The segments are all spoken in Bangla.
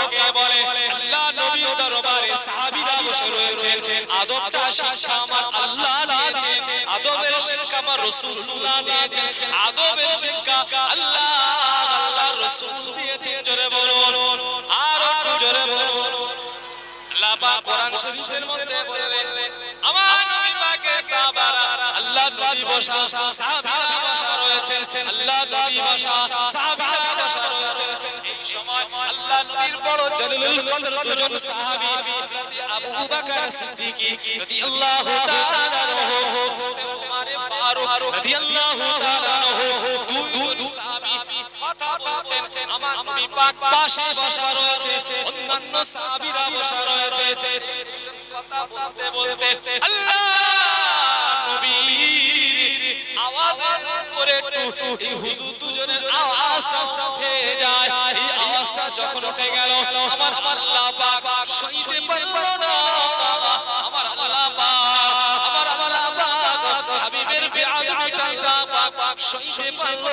কাউকে বলে আল্লাহ নবীর দরবারে সাহাবীরা বসে রয়েছেন আদবটা শিক্ষা আমার আল্লাহ দিয়েছেন আদবের শিক্ষা আমার রাসূলুল্লাহ দিয়েছেন আদবের শিক্ষা আল্লাহর রাসূল দিয়েছেন জোরে বলুন আর একটু জোরে বলুন আল্লাহ পাক কোরআন শরীফের মধ্যে বললেন আমার নবী পাকের সাহাবারা আল্লাহ নবী বসা সাহাবীরা বসা রয়েছেন আল্লাহ নবী বসা সাহাবীরা বসা রয়েছেন এই সময় আল্লাহ নবীর বড় জলিলুল কদর দুজন সাহাবী হযরত আবু বকর সিদ্দিক রাদিয়াল্লাহু তাআলা আনহু হযরত ওমর ফারুক রাদিয়াল্লাহু তাআলা আনহু দুজন সাহাবী কথা বলছেন আমার নবী পাক পাশে বসা রয়েছে অন্যান্য সাহাবীরা বসা রয়েছে কথা বলতে বলতে আল্লাহ নবীর আওয়াজ করে একটু এই হুজুর দুজনের আওয়াজটা উঠে যায় এই আওয়াজটা যখন উঠে গেল আমার আল্লাহ পাক সইতে পারল না আমার আল্লাহ পাক হাবিবের বেয়াদবিটা আল্লাহ পাক সইতে পারল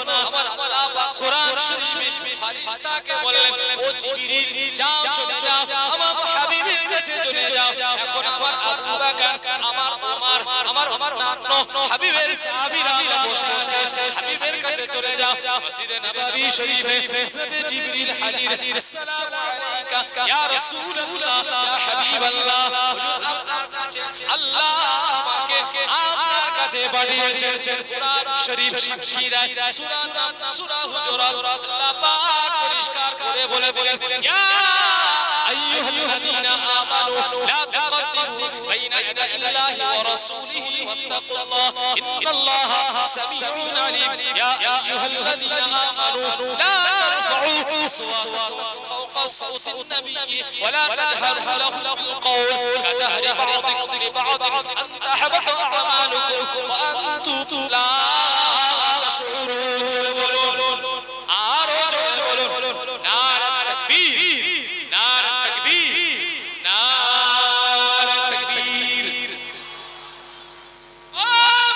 না আমার আল্লাহ পাক কোরআন শরীফে ফেরেশতাকে বললেন ও জিবরিল যাও চলে যাও আমার হাবিবের কাছে চলে যাও এখন আমার আবু বকর আমার ওমর আমার অন্যান্য হাবিবের সাহাবীরা বসে আছে হাবিবের কাছে চলে যাও মসজিদে নববী শরীফে হযরত জিবরিল হাজির আসসালামু আলাইকা ইয়া রাসূলুল্লাহ ইয়া হাবিবাল্লাহ হুজুর আপনার কাছে আল্লাহ আমাকে আপনার কাছে পাঠিয়েছেন কোরআন শরীফ সাক্ষী দেয় সূরার নাম সূরা হুজুরাত আল্লাহ পাক পরিষ্কার করে বলেন ইয়া আইয়ুহাল্লাযীনা আমানু লা তুকদ্দিমু বাইনা ইয়াদাইল্লাহি ওয়া রাসূলিহি ওয়াত্তাকুল্লাহ ইন্নাল্লাহা সামিউন আলীম ইয়া আইয়ুহাল্লাযীনা আমানু লা তারফাউ আসওয়াতাকুম ফাওকা সাওতিন নাবিয়্যি ওয়া লা তাজহারু লাহু বিল কওল কাজহারি বা'দিকুম লিবা'দিন আন তাহবাতা আমালুকুম ওয়া আনতুম লা তাশউরুন বলুন আরো জোরে বলুন নারে তাকবীর নারে তাকবীর নারে তাকবীর ও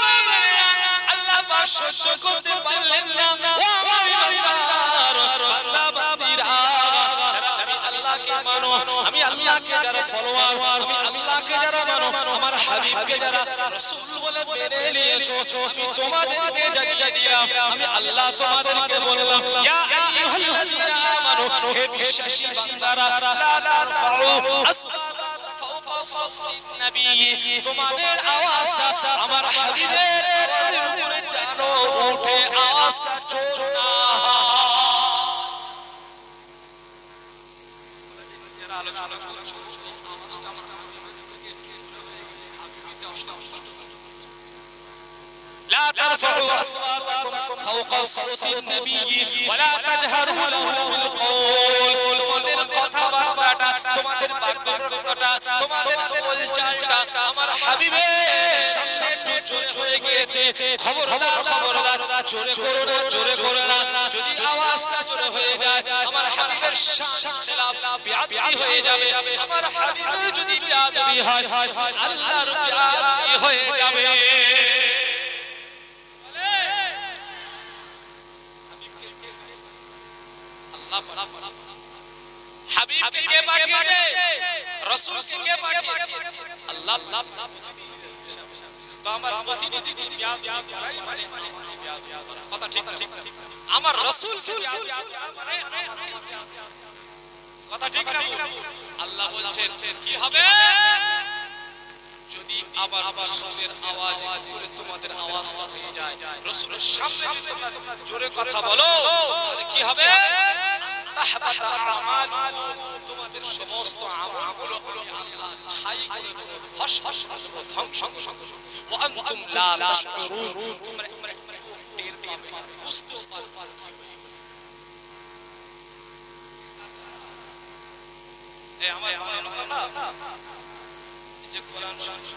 ভাইরা আল্লাহ পাক সহ্য করতে পারলেন না ও আমার বান্দা বান্দিরা যারা আমি আল্লাহকে মানো আমি আল্লাহকে যারা ফলোয়ার আমি আল্লাহকে যারা মানো আমার হাবিবকে যারা রাসূল বলে মেনে নিয়েছো আমি তোমাদেরকে জানিয়ে দিলাম আমি আল্লাহ তোমাদেরকে বললাম ইয়া আইয়ুহাল্লাযীনা আমানু হে বিশ্বাসী বান্দারা লা তারফাউ আসওয়াতাকুম ফাওকা সাওতিন নাবিয়্যি তোমাদের আওয়াজটা আমার হাবিবের আওয়াজের উপরে যেন ওঠে আওয়াজটা জোর না যারা আলোচনা করছে আওয়াজটা আমার হাবিবের থেকে একটু জোরে হয়ে গেছে হাবিবিতে অষ্ট لا ترفعوا أصواتكم فوق صوت النبي ولا تجهروا له بالقول তোমাদের কথাবার্তাটা তোমাদের বাক্যটা তোমাদের বলচালটা আমার হাবিবের সামনে একটু জোরে হয়ে গিয়েছে খবরদার জোরে করো না যদি আওয়াজটা জোরে হয়ে যায় আমার হাবিবের শান খেলাফ বেয়াদবি হয়ে যাবে আমার হাবিবের যদি বেয়াদবি হয় আল্লাহর বেয়াদবি হয়ে যাবে হাবিবকে কে পাঠিয়েছে রাসূলকে কে পাঠিয়েছে আল্লাহ তো আমার প্রতিনিধিকে বিয়াদ করাই মানে কথা ঠিক না আমার রাসূলকে বিয়াদ মানে কথা ঠিক না আল্লাহ বলছেন কি হবে যদি আবার রাসূলের আওয়াজ করে তোমাদের আওয়াজটা পেয়ে যায় রাসূলের সামনে যদি তোমরা জোরে কথা বলো তাহলে কি হবে তাহবাতা আমালুকুম তোমাদের সমস্ত আমলগুলো আমি আল্লাহ ছাই করে দেব ভস্ম করে দেব ধ্বংস করে দেব ওয়া আনতুম লা তাশউরুন তোমরা টের পাবে না বুঝতে পারবে এই আমার কথা যে কোরআন শরীফ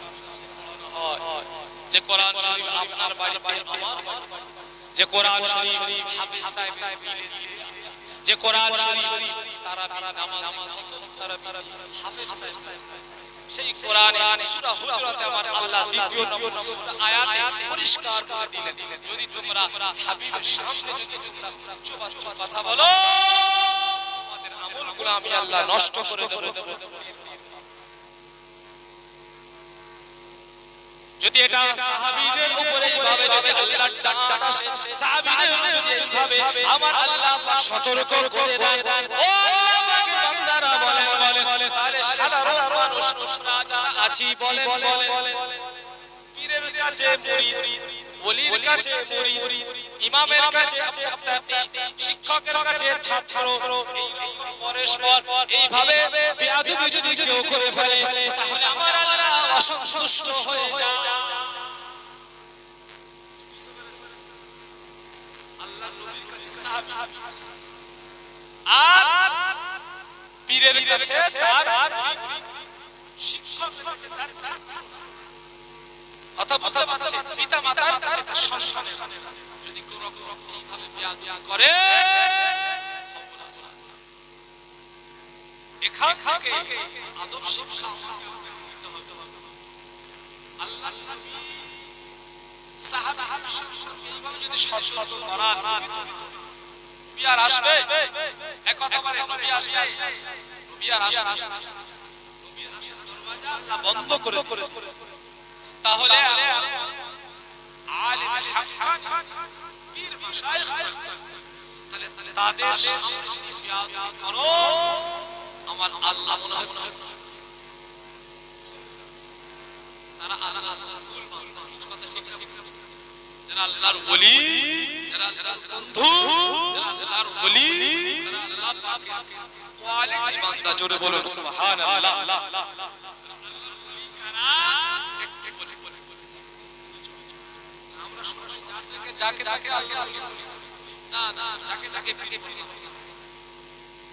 যে কোরআন শরীফ আপনার বাড়িতে আমার যে কোরআন শরীফ হাফেজ সাহেব দিলে যে কোরআন শরীফ তারাবি নামাজে খতম তারাবি হাফেজ সাহেব সেই কোরআনে সূরা হুজুরাতে আমার আল্লাহ দ্বিতীয় নম্বর সূরা আয়াতে পরিষ্কার করে দিলেন যদি তোমরা হাবিবের সামনে যদি তোমরা উচ্চ কথা বলো তোমাদের আমলগুলো আমি আল্লাহ নষ্ট করে দেব। যদি এটা সাহাবীদের উপরে এইভাবে যদি আল্লাহর ডান আসে, সাহাবীদের যদি এইভাবে আমার আল্লাহ পাক সতর্ক করে দেন, ও আল্লাহ পাকের বান্দারা বলেন তাহলে সাধারণ মানুষ যারা আছি বলেন পীরের কাছে মুরিদ, ওলির কাছে মুরিদ, ইমামের কাছে মুক্তাদি, শিক্ষকের কাছে ছাত্র, এইরকম পরস্পর এইভাবে বেয়াদবি যদি কেউ করে ফেলে তাহলে আমার আল্লাহ অসন্তুষ্ট হয়ে যায়। আল্লাহর নবীর কাছে সাহাবী আর পীরের কাছে তার শিক্ষকের কাছে তার কথা বুঝতে পারছেন, পিতা মাতার কাছে তার সন্তানের যদি কোন রকম এইভাবে বেয়াদবি করে খবর আছে। এখান থেকে আদব শিক্ষা আমাকে নিতে হবে। আল্লাহর নবী সাহাবাদের সঙ্গে এইভাবে যদি সতর্ক করান নবী আর আসবে, এক কথা বলে নবী আসবে, নবী আর আসবে, নবী আসার দরওয়াজা আল্লাহ বন্ধ করে দিয়েছে। তাহলে আলিম হাক্কান পীর মাশায়েখ তাহলে তাদের সামনে যদি বেয়াদবি করো আমার আল্লাহ মনে হয় তারা আল্লাহর কুল বান্দা। কিছু কথা ঠিক না? যারা আল্লাহর ওলি, যারা আল্লাহর বন্ধু, যারা আল্লাহর ওলি, যারা আল্লাহ পাকের কোয়ালিটি বান্দা, জোরে বলুন সুবহানাল্লাহ। আল্লাহর ওলি কারা? আমরা সবাই যাকে তাকে আল্লাহ ওলি বলি না, না, যাকে তাকে পীর বলি।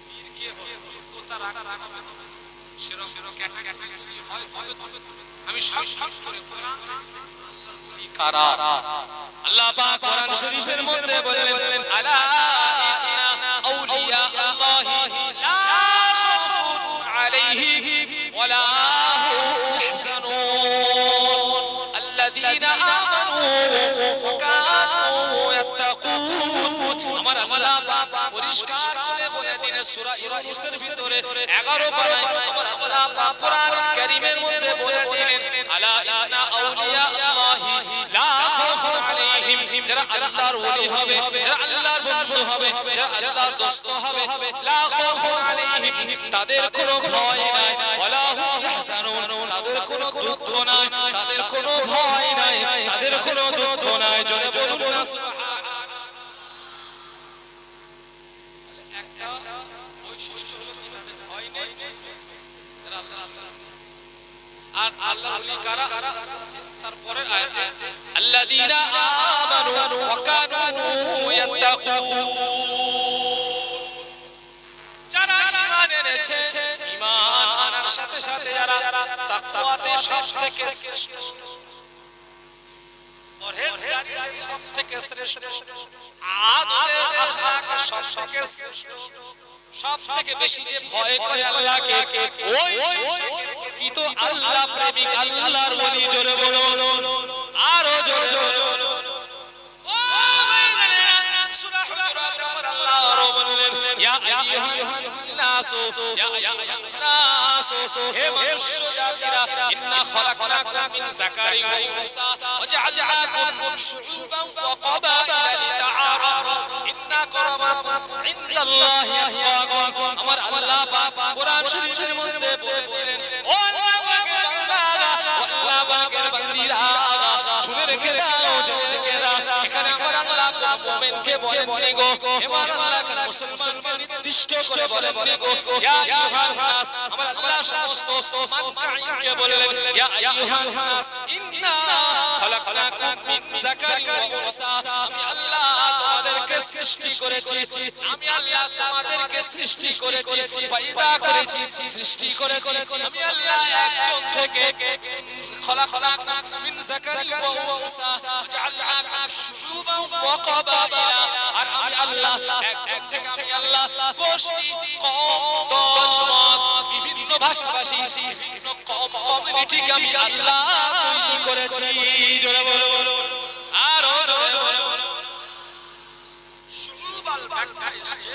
পীর কে হয়? তো তার রাগাবে তবে সেরকম ক্যাটাগরি হয় তবে আমি সংক্ষেপ করে কোরআন থেকে আল্লাহর ওলি কারা আল্লাহ পাক কোরআন শরীফের মধ্যে বললেন, আলা ইন্না আউলিয়া আল্লাহি লা খাউফুন আলাইহিম ওয়ালা হুম ইয়াহজানুন আল্লাযীনা আমানু ওয়া কানু ইয়াত্তাকুন। আমার আল্লাহ পাক পরিষ্কার করে বলে দিন সূরা ইউনূসের ভিতরে 11 পারায় আমার আল্লাহ পাক কোরআনুল কারীমের মধ্যে বলে দিলেন, আলা ইন্না আউলিয়া আল্লাহি লা খাউফুন আলাইহিম, যারা আল্লাহর ওলি হবে, যারা আল্লাহর বন্ধু হবে, যারা আল্লাহর দোস্ত হবে, লা খাউফুন আলাইহিম, তাদের কোনো ভয় নাই, ওয়ালা হুম ইয়াহজানুন, তাদের কোনো দুঃখ নাই, তাদের কোনো ভয় নাই, তাদের কোনো দুঃখ নাই। জোরে বলুন না সুবহানাল্লাহ। একটা বৈশিষ্ট্য হলো কিভাবে ভয় নেই, আর আল্লাহর ওলি কারা? তারপরের আয়াতে আল্লাযীনা আমানু ওয়া কানু ইয়াত্তাকুন, যারা ঈমান এনেছে, ঈমান আনার সাথে সাথে যারা তাকওয়াতে সবথেকে শ্রেষ্ঠ, পরহেজগারিতে সবথেকে শ্রেষ্ঠ, আদবে আখলাকে সবথেকে শ্রেষ্ঠ, সবথেকে বেশি যে ভয় করে আল্লাহকে, ওই প্রকৃত আল্লাহ প্রেমিক, আল্লাহর ওলি। জোরে বলুন, আরো জোরে বলুন। ও ভাইজানেরা, সূরা হুজুরাতে আমার আল্লাহ আরো বললেন, ইয়া আইয়ুহান নাসু, ইয়া আইয়ুহান নাসু, হে মানুষ্য জাতিরা, ইন্না খলাকনাকুম মিন যাকারিন ওয়া উনসা ওয়া জাআলনাকুম শুউবান ওয়া ক্বাবাইলা লিতাআরাফু ইন্না আকরামাকুম ইনদাল্লাহি আতকাকুম। আমার আল্লাহ পাক কোরআন শরীফের মধ্যে বলে দিলেন, ও আল্লাহ পাকের বান্দা, ও আল্লাহ পাকের বান্দীরা, শুনে রেখে দাও, জেনে রেখে দাও, এখানে আমার আল্লাহ কোন মুমিনকে বলেননি গো, আমার আল্লাহ কোন মুসলমানকে নির্দিষ্ট করে বলেননি গো। ইয়া আইয়ুহান নাস, আমার আল্লাহ সমস্ত মানকাইনকে বললেন, ইয়া আইয়ুহান নাস ইন্না খলাকনাকুম মিন যাকারিন ওয়া উনসা, আমি আল্লাহ তোমাদেরকে সৃষ্টি করেছি, আমি আল্লাহ তোমাদেরকে সৃষ্টি করেছি, পয়দা করেছি, সৃষ্টি করেছি, আমি আল্লাহ একজন থেকে, খলাকনাকুম মিন যাকারিন ওয়া উনসা ওয়া জাআলনাকুম শুউবান ওয়া ক্বাবাইলা, আর আমি আল্লাহ একজন থেকে আমি আল্লাহ গোষ্ঠী, কওম, দল, মত, বিভিন্ন ভাষাভাষী, বিভিন্ন কমিউনিটিকে আমি আল্লাহ তৈরি করেছি। জোরে বলুন, আরো জোরে বলুন। শুউবাল ব্যাখ্যা এসেছে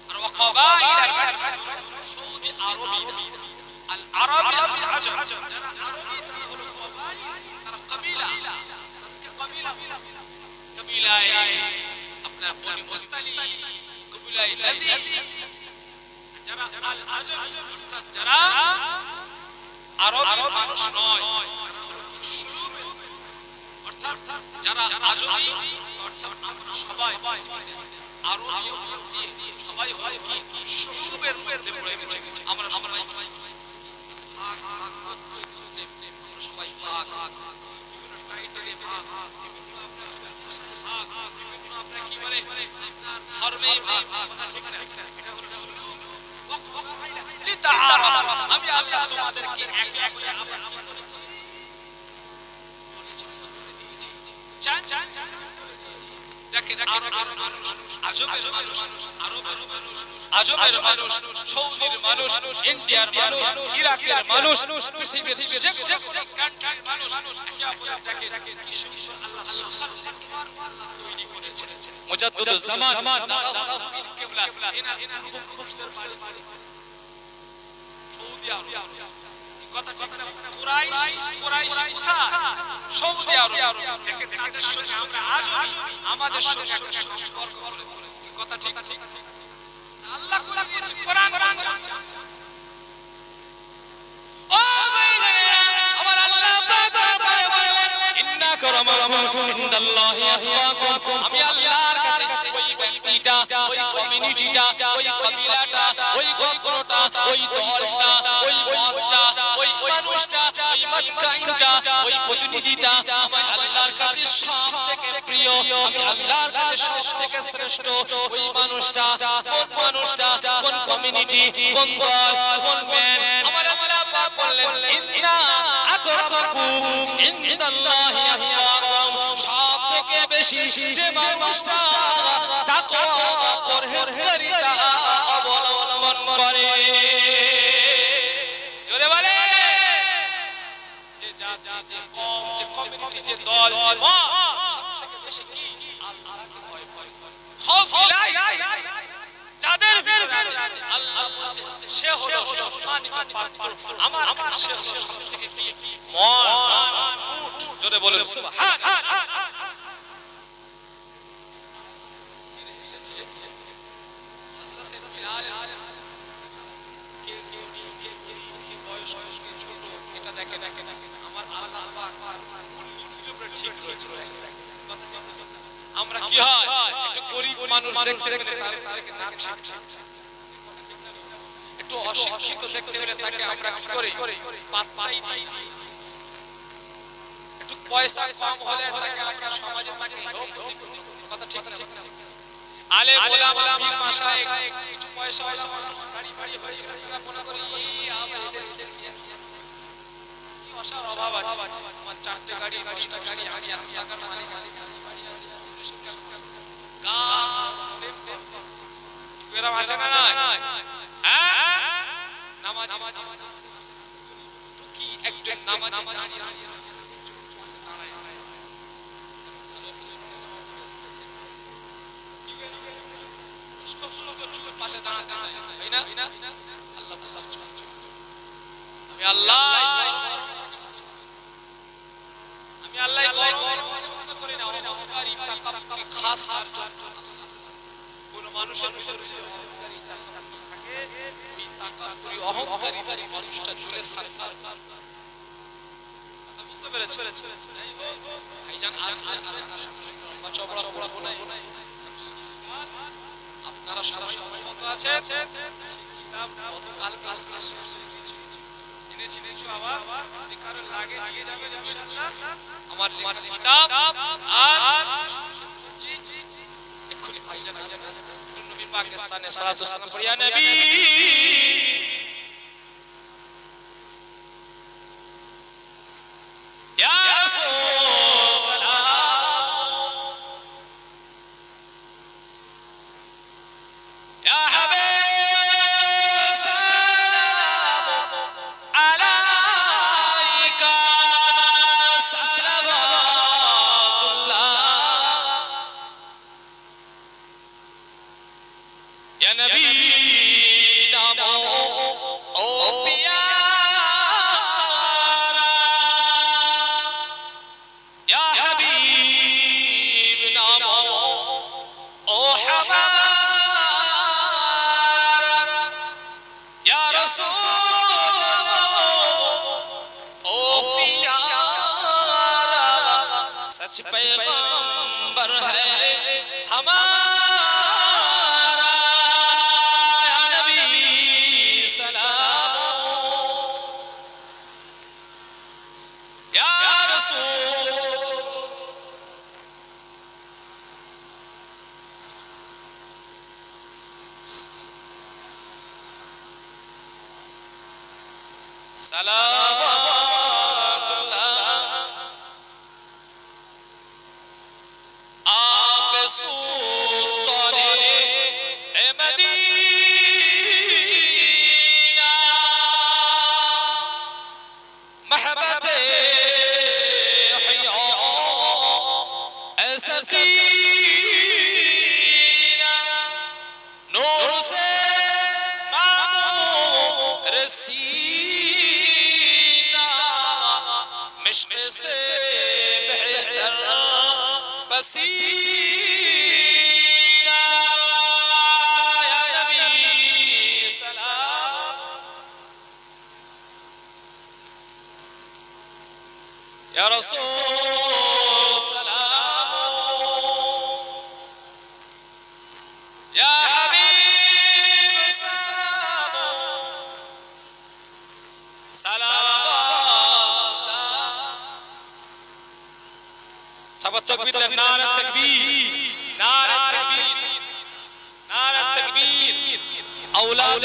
আর ওয়াকাবাইল সৌদি আরবি আল আরবি আল আজম যারা আরবি তারা হলো কবাইল তারা কবিলা কবিলা কবিলায় আপনার বনি মুস্তালি কবিলায় লাজি যারা আল আজম অর্থাৎ যারা আরবি মানুষ নয় অর্থাৎ যারা আজমি অর্থাৎ আমরা সবাই আরবি দিয়ে সবাই হয় কি শুরুবের মধ্যে পড়ে গেছে আমরা সবাই ভাগ ভাগ করতে আমরা সবাই ভাগ বিভিন্ন টাইটেলে ভাগ বিভিন্ন আপনার কি বলে আপনার ধর্মে ভাগ কথা ঠিক না এটা হলো শুরু লিতাআরাফ আমি আল্লাহ তোমাদেরকে এক এক করে আবার কি করেছি চান দেখেন আরবের মানুষ আজমের মানুষ আরবের মানুষ আজমের মানুষ সৌদির মানুষ ইন্ডিয়ার মানুষ ইরাকের মানুষ পৃথিবীর যে কোনো কান্ট্রির মানুষ একে অপরের দেখে কি সুন্দর আল্লাহ সোশ্যাল নেটওয়ার্ক আল্লাহ তৈরি করেছেন মুজাদ্দিদুজ জামান নারাহুল কিবলা এনার পূর্বপুরুষদের বাড়ি সৌদি আরব কথা ঠিক না কুরাইশ কোথায় সৌদি আরব দেখেন তাদের সঙ্গে আমরা আজও আমাদের সঙ্গে একটা সম্পর্ক করে কথা ঠিক আল্লাহ করে দিয়েছে কোরআন বলছে ও ভাইরা আমার আল্লাহ পাক বলেন ইন্না কারামাকুম ইনদাল্লাহি আতওয়াকুম আমি আল্লাহর কাছে ওই ব্যক্তিটা ওই কমিউনিটিটা ওই কবিলাটা ওই গোত্রটা ওই দলটা ওই মতটা ওই মানুষটা ওই মানকাইনটা ওই প্রতিনিধিটা আমার আল্লাহর কাছে সবথেকে প্রিয় আমি আল্লাহর কাছে সবথেকে শ্রেষ্ঠ ওই মানুষটা কোন কমিউনিটি কোন দল কোন ম্যান আমার আল্লাহ পাক বললেন ইন্না আকরামাকুম ইনদাল্লাহি আতওয়াকুম সবথেকে বেশি যে মানুষটা তাকওয়া পরহেজগারিতা অবলম্বন করে জোরে বলে যে যে কম যে কমিউনিটি যে দল যে মত সবথেকে বেশি কি আল্লাহকে ভয় করে খৌফ ইলাহি যাদের ভিতরে আছে আল্লাহ বলছে সে হলো সম্মানিত পাত্র আমার কাছে সে হলো সবথেকে কি মহান উট জোরে বলেন সুবহানাল্লাহ হযরত বিলাল কে বয়স ছোট এটা দেখে আমার আল্লাহ পাক মূলনীতির উপরে ঠিক রয়েছে আমরা কি হয় একটু গরীব মানুষ দেখতে গেলে তাকে নাম শিখি একটু অশিক্ষিত দেখতে গেলে তাকে আমরা কি করি পাত্তাই দিই একটু পয়সা কম হলে তাকে আমরা সমাজে তাকে কথা ঠিক না আলেম ওলামা পীর মাশায়েখ কিছু পয়সা ওয়ালা মানুষ গাড়ি বাড়ি হয়ে গেলে মনে করি এই আমরা এদের কি অসার অভাব আছে আমার চারটে গাড়ি পাঁচটা গাড়ি আমি এত টাকার মালিক বাড়ি আছে এরকম আসে না হ্যাঁ নামাজি কি একজন নামাজি পাশে দাঁড়াতে চাই তাই না আল্লাহ আমি আল্লাহ পছন্দ করি না অহংকারী তাকাব্বুরি খাস কোন মানুষের ভিতরে যদি অহংকারী তাকাব্বুর থাকে ওই তাকাব্বুরি অহংকারী সেই মানুষটা চলে সারসার কথা বুঝতে পেরেছেন ভাইজান আসবে লম্বা চওড়া করব না আপনারা সবাই অবগত আছেন কিতাব গতকাল এনেছি কিছু আবার বেকার লাগে দিয়ে যাবেন ইনশাআল্লাহ আমার লেখা কিতাব আর এক্ষুনি ভাইজান নবী পাকের সানে সালাতু সালাম পড়িয়া নবী ইয়া রাসূল সালাম ইয়া হাবিব সালাম আলাইকা সালাওয়াতুল্লাহ ইয়া नबी नामो ओ प्यारा, या हबीब नामो ओ हमारा, या रसूल ओ प्यारा, सच पैगंबर है हमारा, या नबी सलाम, या रसूल सलावतुल्लाह आप सुल्ताने ए मदीना, महबते हिया ए सकीना, नूर से मामूर सीना, मिश्क से बेहतर पसीना, या नबी सलाम, या रसूल सलाम, या हबीब सलाम, सलावतुल्लाह। तकबीर, नारा तकबीर, नारा तकबीर, नारा तकबीर। औलाद